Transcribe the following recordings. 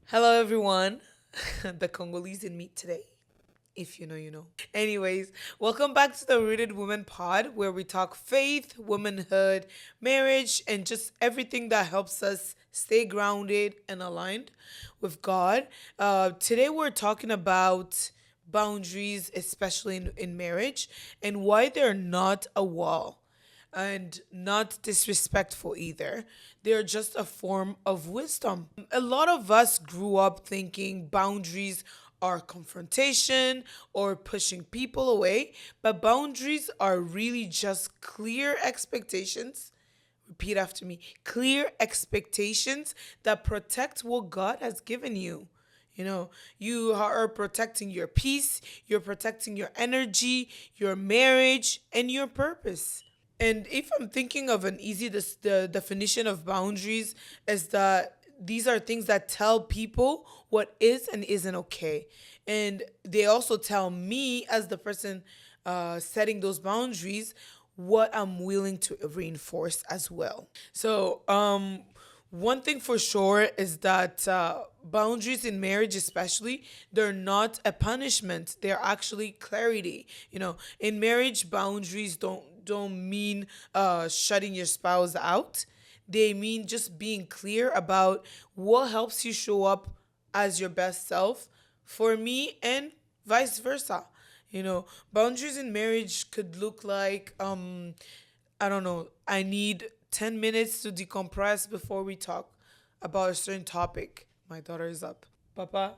Hello, everyone. The Congolese in me today. If you know, you know. Anyways, welcome back to the Rooted Women Pod, where we talk faith, womanhood, marriage, and just everything that helps us stay grounded and aligned with God. Today, we're talking about boundaries, especially in marriage, and why they're not a wall and not disrespectful either. They're just a form of wisdom. A lot of us grew up thinking boundaries are confrontation or pushing people away, but boundaries are really just clear expectations. Repeat after me, clear expectations that protect what God has given you. You are protecting your peace, you're protecting your energy, your marriage, and your purpose. And if I'm thinking of an easy, the definition of boundaries is that these are things that tell people what is and isn't okay. And they also tell me, as the person setting those boundaries, what I'm willing to reinforce as well. One thing for sure is that boundaries in marriage, especially, they're not a punishment. They're actually clarity. In marriage, boundaries don't mean shutting your spouse out. They mean just being clear about what helps you show up as your best self for me and vice versa. Boundaries in marriage could look like I don't know, I need 10 minutes to decompress before we talk about a certain topic. My daughter is up. Papa,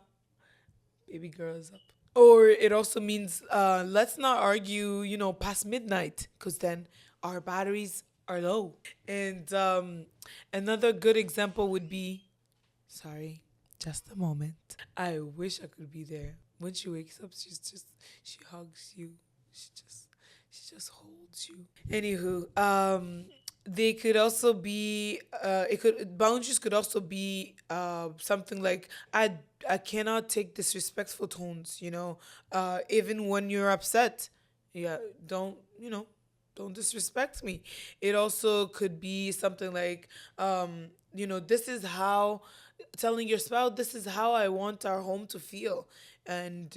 baby girl is up. Or it also means let's not argue, past midnight, because then our batteries are low. And another good example would be, sorry, just a moment. I wish I could be there. When she wakes up, she hugs you. She just she just holds you. Anywho, they could also be it could boundaries could also be something like I cannot take disrespectful tones, even when you're upset. Yeah, don't disrespect me. It also could be something like this is how telling your spouse, this is how I want our home to feel. And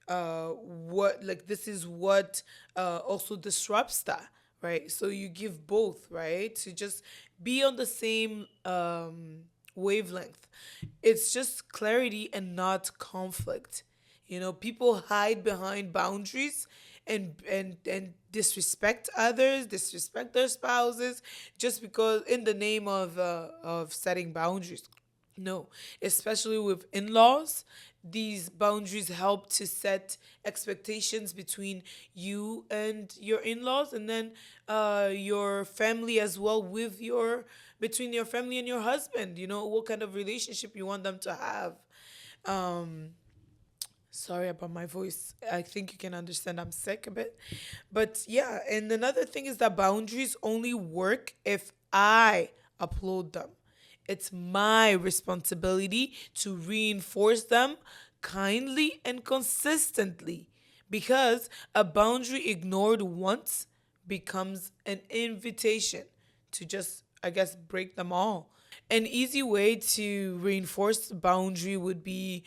what like this is what also disrupts that, right? So you give both, right, to just be on the same wavelength. It's just clarity and not conflict. People hide behind boundaries and disrespect others, disrespect their spouses, just because in the name of setting boundaries. No, especially with in-laws, these boundaries help to set expectations between you and your in-laws, and then your family as well, with your between your family and your husband. What kind of relationship you want them to have. Um, Sorry about my voice. I think you can understand I'm sick a bit. But yeah, and another thing is that boundaries only work if I upload them. It's my responsibility to reinforce them kindly and consistently, because a boundary ignored once becomes an invitation to just, I guess, break them all. An easy way to reinforce the boundary would be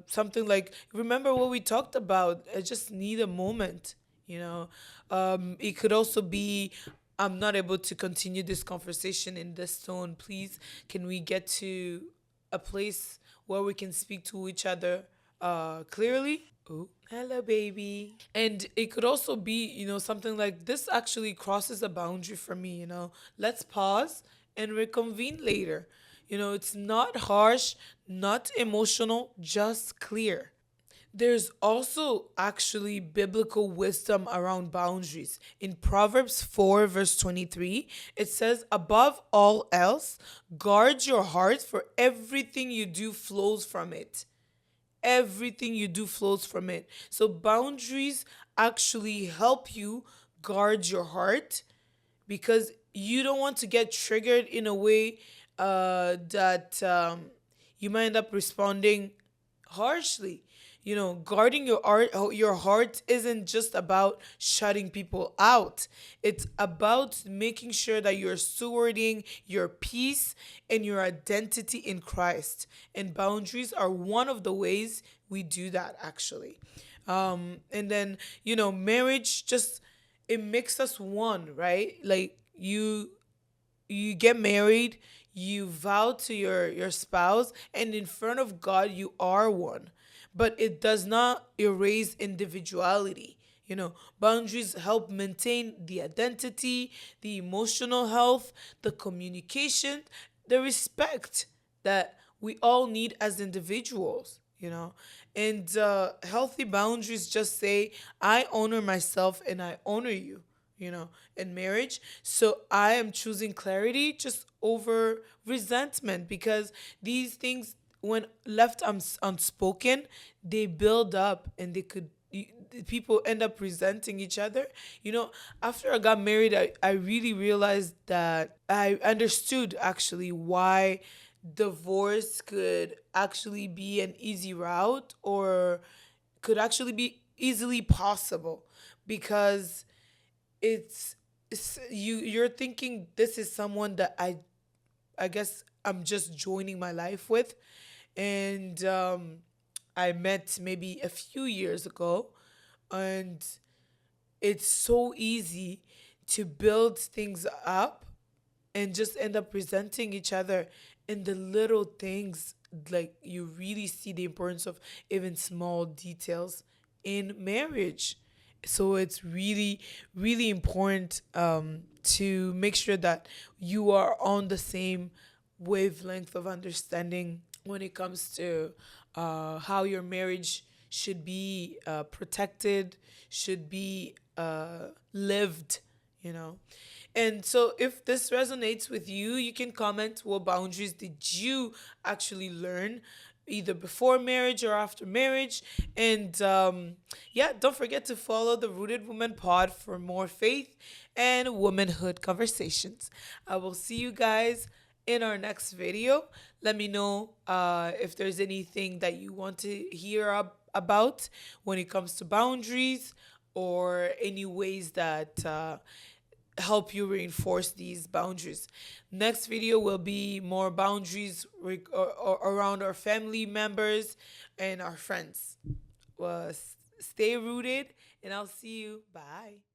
something like, remember what we talked about. I just need a moment. It could also be, I'm not able to continue this conversation in this tone. Please, can we get to a place where we can speak to each other clearly? Oh, hello, baby. And it could also be, something like, this actually crosses a boundary for me. Let's pause and reconvene later. It's not harsh, not emotional, just clear. There's also actually biblical wisdom around boundaries. In Proverbs 4, verse 23, it says, above all else, guard your heart, for everything you do flows from it. Everything you do flows from it. So boundaries actually help you guard your heart, because you don't want to get triggered in a way that you might end up responding harshly. Guarding your heart isn't just about shutting people out. It's about making sure that you're stewarding your peace and your identity in Christ. And boundaries are one of the ways we do that, actually. And then, marriage just, it makes us one, right? Like, you get married, you vow to your spouse, and in front of God you are one. But it does not erase individuality. Boundaries help maintain the identity, the emotional health, the communication, the respect that we all need as individuals. And healthy boundaries just say, I honor myself and I honor you, in marriage. So I am choosing clarity just over resentment, because these things, when left unspoken, they build up and people end up resenting each other. You know, After I got married, I really realized that I understood actually why divorce could actually be an easy route, or could actually be easily possible, because you're thinking this is someone that I guess I'm just joining my life with, and I met maybe a few years ago, and it's so easy to build things up and just end up resenting each other in the little things. Like, you really see the importance of even small details in marriage. So it's really, really important, to make sure that you are on the same wavelength of understanding when it comes to how your marriage should be protected, should be lived, you know. And so, if this resonates with you, you can comment, what boundaries did you actually learn, either before marriage or after marriage? And yeah, don't forget to follow the Rooted Woman Pod for more faith and womanhood conversations. I will see you guys in our next video. Let me know if there's anything that you want to hear about when it comes to boundaries, or any ways that help you reinforce these boundaries. Next video will be more boundaries around our family members and our friends. Well, stay rooted, and I'll see you. Bye.